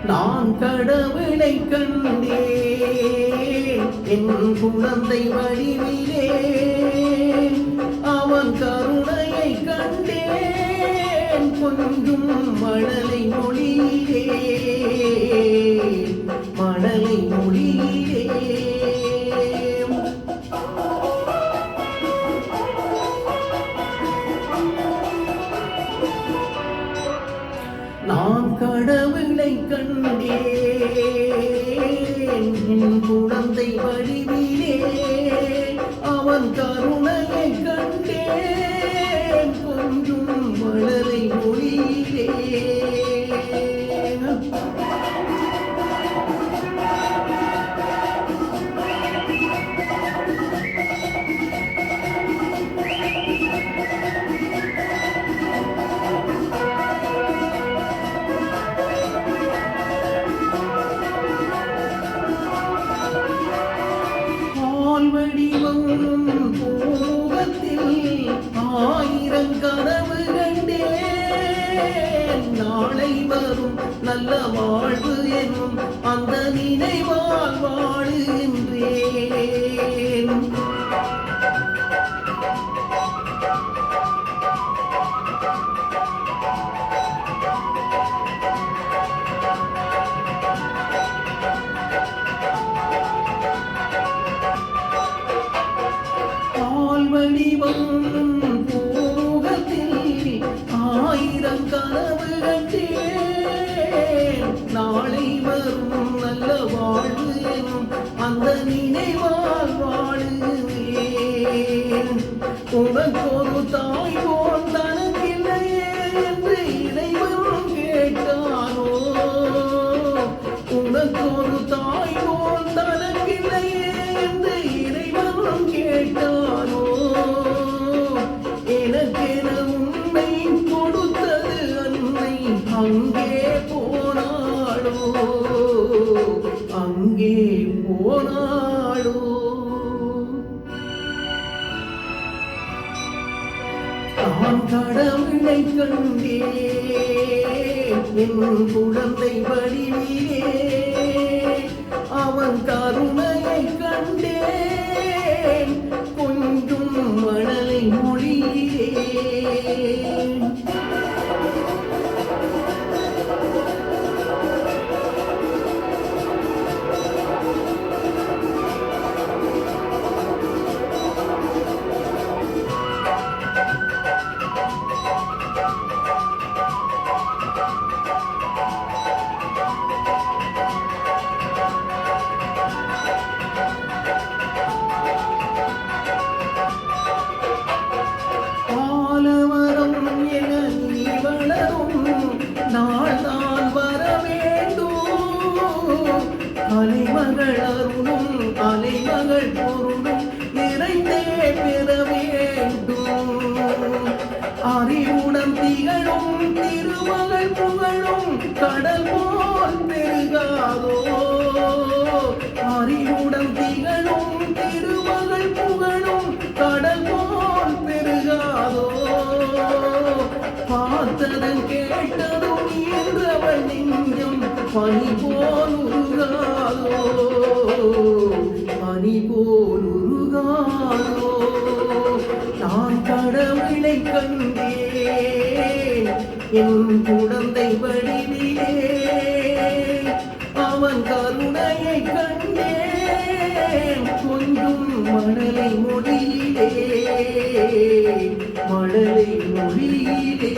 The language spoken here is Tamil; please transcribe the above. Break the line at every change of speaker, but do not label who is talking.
நான் கடவுளை கண்டேன் என் குழந்தை வடிவிலே, அவன் கருணையை கண்டேன் கொஞ்சும் மழலை மொழியிலே, மழலை மொழியிலே. நான் கடவுளை கண்டேன் என் குழந்தை வடிவிலே, அவன் கருணையை கண்டேன் கொஞ்சும் மலரை மொழியிலே. வடிவம் பூமுகத்தில் ஆயிரம் கனவு கண்டேன், நாளை வரும் நல்ல வாழ்வு என்னும் அந்த நினைவால் வாழுகின்றேன். வடிவம் பூமுகத்தில் ஆயிரம் கனவு கண்டேன், நாளை வரும் நல்ல வாழ்வு எனும் அந்த நினைவால் வாழுவேன். உனக்கொரு தாய் போல் தனக்கில்லையே என்று இறைவன் கேட்டானோ, உனக்கொரு தாய் போல் தனக்கில்லையே என்று இறைவன் கேட்டானோ, எனக்கென உன்னை கொடுத்தது அன்னை அங்கே போனாளோ, அங்கே போனாளோ. நான் கடவுளை கண்டேன் என் குழந்தை வடிவிலே, அவன் கருணையை கண்டேன் கொஞ்சும் மழலை மொழியிலே. நாள்தான் வர வேண்டும், அலைமகள் அருளும் அலைமகள் பொருளும் நிறைந்தே பெற வேண்டும். அறிவுடன் திகழும் திருமகள் புகழும் கடல் போல் பெருகாதோ, அறிவுடன் திகழும் திருமகள் புகழும் கடல் போல் பெருகாதோ. பார்த்ததன் கேட்டதும் என்றவள் நெஞ்சம் பனி போல் உருகாதோ, பனி போல் உருகாதோ. நான் கடவுளை கண்டேன் என் குழந்தை வடிவிலே, அவன் கருணையை கண்டேன் கொஞ்சும் மழலை மொழியிலே, மழலை மொழியிலே.